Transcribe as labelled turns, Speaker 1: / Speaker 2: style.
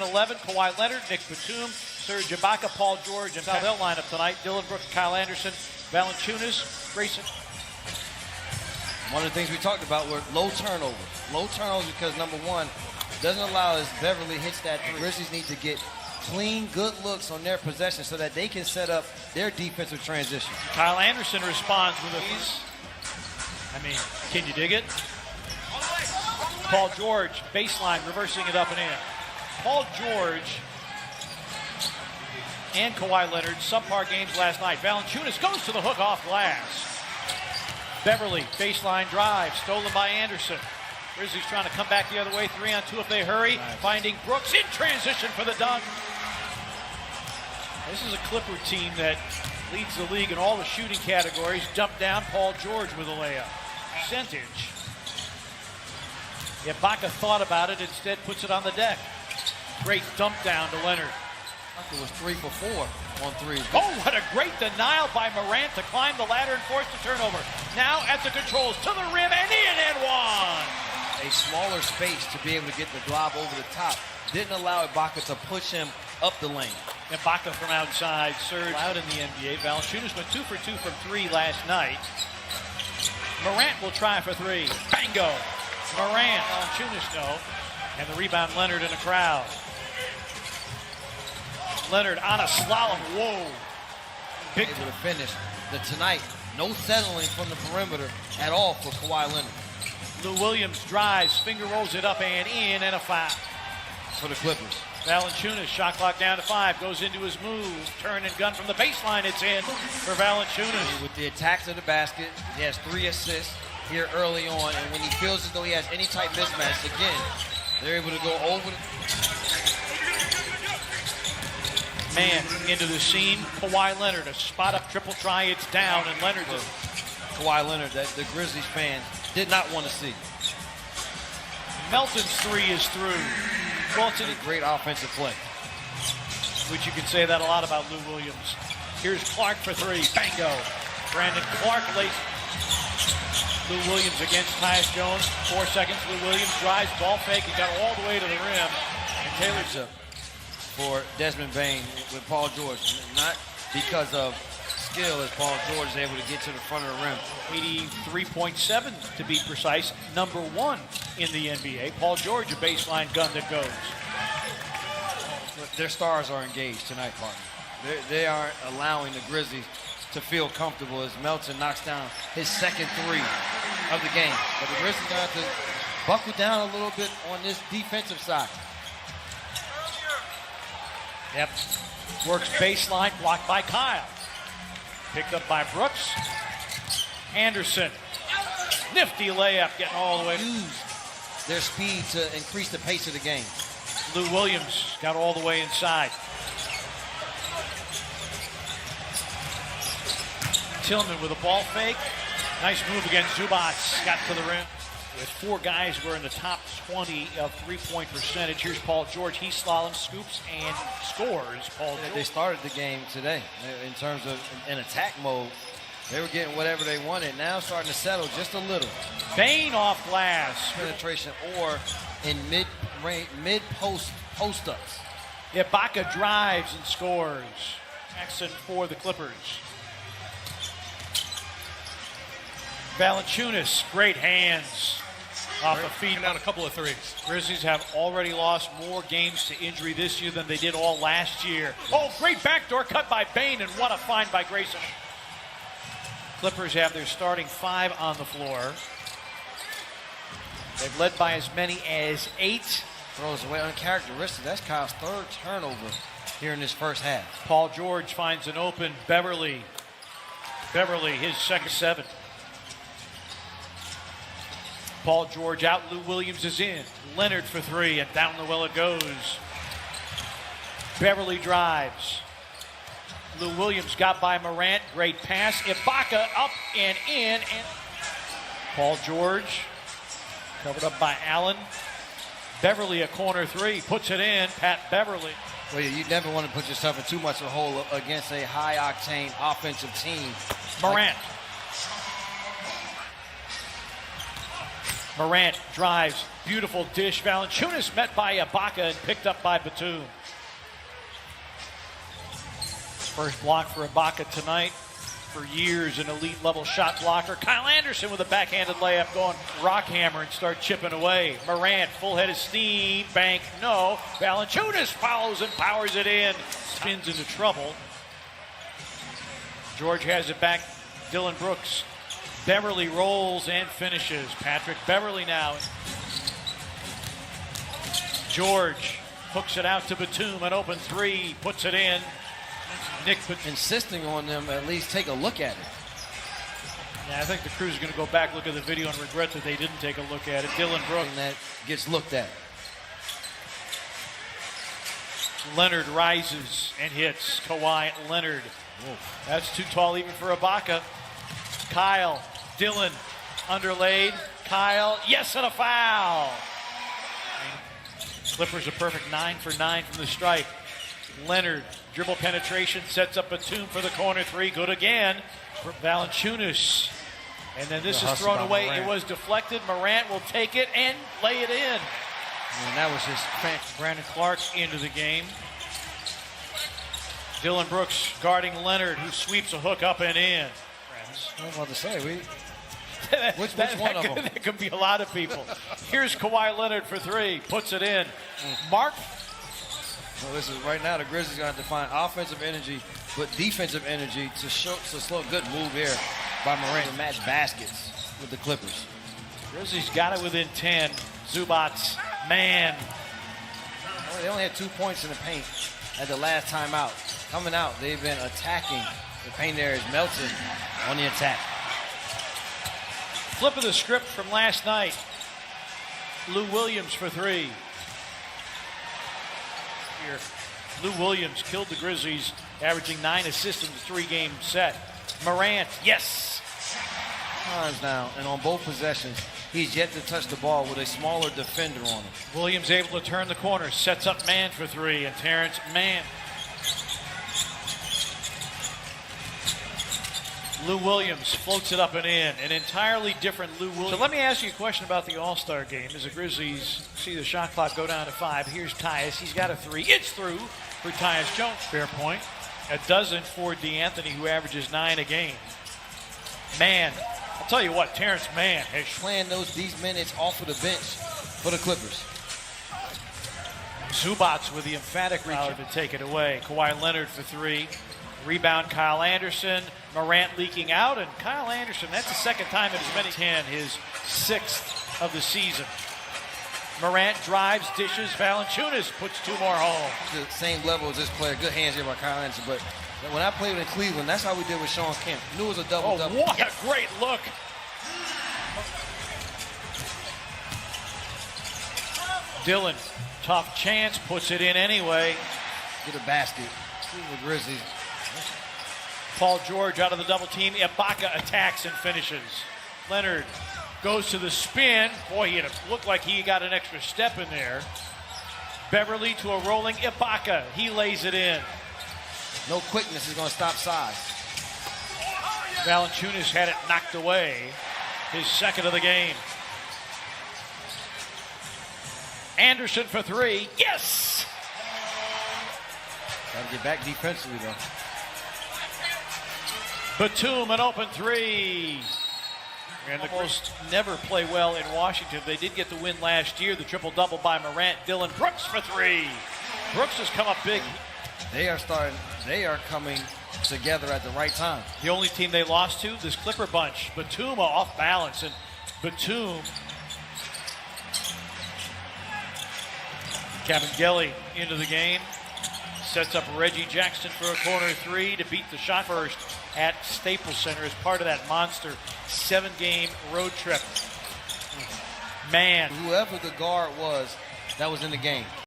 Speaker 1: and 11, Kawhi Leonard, Nick Batum, Serge Ibaka, Paul George, and how they'll line up tonight. Dylan Brooks, Kyle Anderson, Valanciunas, Grayson.
Speaker 2: One of the things we talked about were low turnovers. Low turnovers because, number one, doesn't allow as Beverly hits that three. Grizzlies need to get clean, good looks on their possession so that they can set up their defensive transition.
Speaker 1: Kyle Anderson responds with a piece. I mean, can you dig it? Paul George, baseline, reversing it up and in. Paul George and Kawhi Leonard, subpar games last night. Valanciunas goes to the hook off glass. Beverly, baseline drive, stolen by Anderson. Grizzlies trying to come back the other way, 3-on-2 if they hurry. Nice. Finding Brooks in transition for the dunk. This is a Clipper team that leads the league in all the shooting categories. Dump down, Paul George with a layup. Percentage. Ibaka thought about it, instead puts it on the deck. Great dump down to Leonard.
Speaker 2: It was 3 for 4 on 3.
Speaker 1: Oh, what a great denial by Morant to climb the ladder and force the turnover. Now at the controls, to the rim, and in and one.
Speaker 2: A smaller space to be able to get the glob over the top. Didn't allow Ibaka to push him up the lane.
Speaker 1: Ibaka from outside, Serge out in the NBA. Valanciunas went 2 for 2 from 3 last night. Morant will try for 3. Bango. Morant, Valanciunas no. And the rebound, Leonard in a crowd. Leonard on a slalom. Whoa.
Speaker 2: Big able to finish. Tonight, no settling from the perimeter at all for Kawhi Leonard.
Speaker 1: Lou Williams drives, finger rolls it up and in, and a foul.
Speaker 2: For the Clippers.
Speaker 1: Valanciunas, shot clock down to 5, goes into his move. Turn and gun from the baseline, it's in for Valanciunas.
Speaker 2: With the attacks of the basket, he has 3 assists here early on, and when he feels as though he has any type mismatch, again, they're able to go over
Speaker 1: Man into the scene, Kawhi Leonard, a spot up triple try, it's down, and Leonard just...
Speaker 2: Kawhi Leonard that the Grizzlies fans did not want to see.
Speaker 1: Melton's 3 is through. Well, it's a
Speaker 2: great offensive play.
Speaker 1: Which you can say that a lot about Lou Williams. Here's Clark for 3, bango. Brandon Clark lays Lou Williams against Tyus Jones. 4 seconds, Lou Williams drives, ball fake, he got all the way to the rim. And Taylor's up
Speaker 2: for Desmond Bane with Paul George. Not because of skill as Paul George is able to get to the front of the rim.
Speaker 1: 83.7 to be precise, number 1 in the NBA. Paul George, a baseline gun that goes.
Speaker 2: Their stars are engaged tonight, partner. They aren't allowing the Grizzlies to feel comfortable as Melton knocks down his second 3 of the game. But the Grizzlies are going to have to buckle down a little bit on this defensive side.
Speaker 1: Yep. Works baseline, blocked by Kyle. Picked up by Brooks. Anderson. Nifty layup, getting all the way.
Speaker 2: Use their speed to increase the pace of the game.
Speaker 1: Lou Williams got all the way inside. Tillman with a ball fake. Nice move against Zubats. Got to the rim. With 4 guys who are in the top 20 of three-point percentage. Here's Paul George. He slaloms, scoops, and scores. Paul George.
Speaker 2: They started the game today in terms of in attack mode. They were getting whatever they wanted. Now starting to settle just a little.
Speaker 1: Bane off glass.
Speaker 2: Penetration or in mid-post post-ups.
Speaker 1: Ibaka drives and scores. Jackson for the Clippers. Valanciunas, great hands. Off a feed.
Speaker 3: Down a couple of 3s.
Speaker 1: Grizzlies have already lost more games to injury this year than they did all last year. Oh, great backdoor cut by Bane, and what a find by Grayson. Clippers have their starting 5 on the floor. They've led by as many as 8.
Speaker 2: Throws away uncharacteristic. That's Kyle's 3rd turnover here in this first half.
Speaker 1: Paul George finds an open Beverly. Beverly, his second 7. Paul George out, Lou Williams is in. Leonard for 3, and down the well it goes. Beverly drives. Lou Williams got by Morant, great pass. Ibaka up and in. And Paul George covered up by Allen. Beverly a corner 3, puts it in, Pat Beverly.
Speaker 2: Well, you never want to put yourself in too much of a hole against a high-octane offensive team.
Speaker 1: Morant. Morant drives, beautiful dish. Valanciunas met by Ibaka and picked up by Batum. First block for Ibaka tonight. For years, an elite level shot blocker. Kyle Anderson with a backhanded layup going rock hammer and start chipping away. Morant, full head of steam, bank, no. Valanciunas follows and powers it in. Spins into trouble. George has it back. Dylan Brooks. Beverly rolls and finishes. Patrick Beverly now. George hooks it out to Batum. An open three. Puts it in. Nick
Speaker 2: insisting on them at least take a look at it.
Speaker 1: Yeah, I think the Crew's going to go back, look at the video, and regret that they didn't take a look at it. Dylan Brooks.
Speaker 2: And that gets looked at.
Speaker 1: Leonard rises and hits. Kawhi Leonard. Whoa. That's too tall even for Ibaka. Kyle, Dylan, underlaid. Kyle, yes, and a foul. Clippers a perfect 9 for 9 from the stripe. Leonard, dribble penetration, sets up Batum for the corner three. Good again for Valanciunas. And then this is thrown away. Morant. It was deflected. Morant will take it and lay it in.
Speaker 2: And that was just
Speaker 1: Brandon Clark into the game. Dylan Brooks guarding Leonard, who sweeps a hook up and in.
Speaker 2: I was about to say, which one of them?
Speaker 1: That could be a lot of people. Here's Kawhi Leonard for three. Puts it in. Mark.
Speaker 2: Well, this is right now the Grizzlies going to have to find offensive energy, but defensive energy to slow a good move here by Morant to match baskets with the Clippers.
Speaker 1: Grizzlies got it within 10. Zubats, man.
Speaker 2: Well, they only had 2 points in the paint at the last time out. Coming out, they've been attacking. The paint there is melting on the attack.
Speaker 1: Flip of the script from last night. Lou Williams for three. Here, Lou Williams killed the Grizzlies, averaging 9 assists in the three-game set. Morant, yes.
Speaker 2: Times now, and on both possessions, he's yet to touch the ball with a smaller defender on him.
Speaker 1: Williams able to turn the corner, sets up Mann for three, and Terrence Mann. Lou Williams floats it up and in. An entirely different Lou Williams. So let me ask you a question about the All-Star game. As the Grizzlies see the shot clock go down to 5, here's Tyus. He's got a three. It's through for Tyus Jones. Fair point. A dozen for DeAnthony, who averages 9 a game. Man, I'll tell you what, Terrence Mann has
Speaker 2: playing these minutes off of the bench for the Clippers.
Speaker 1: Zubats with the emphatic reach to take it away. Kawhi Leonard for three. Rebound, Kyle Anderson. Morant leaking out, and Kyle Anderson, that's the second time in as many 10, his 6th of the season. Morant drives, dishes, Valanciunas puts 2 more home.
Speaker 2: The same level as this player. Good hands here by Kyle Anderson, but when I played in Cleveland, that's how we did with Sean Kemp. Knew it was a double-double.
Speaker 1: Oh, what a great look. Dylan, tough chance, puts it in anyway.
Speaker 2: Get a basket. The Grizzlies.
Speaker 1: Paul George out of the double team. Ibaka attacks and finishes. Leonard goes to the spin. Boy, he looked like he got an extra step in there. Beverly to a rolling Ibaka. He lays it in.
Speaker 2: No quickness is going to stop size.
Speaker 1: Valanciunas had it knocked away. His 2nd of the game. Anderson for three. Yes!
Speaker 2: Got to get back defensively, though.
Speaker 1: Batum, an open three. And the Bulls never play well in Washington. They did get the win last year. The triple-double by Morant. Dylan Brooks for three. Brooks has come up big.
Speaker 2: They are coming together at the right time.
Speaker 1: The only team they lost to, this Clipper bunch. Batum off balance. And Batum. Kabengele into the game. Sets up Reggie Jackson for a corner three to beat the shot first at Staples Center as part of that monster 7-game road trip. Man.
Speaker 2: Whoever the guard was, that was in the game.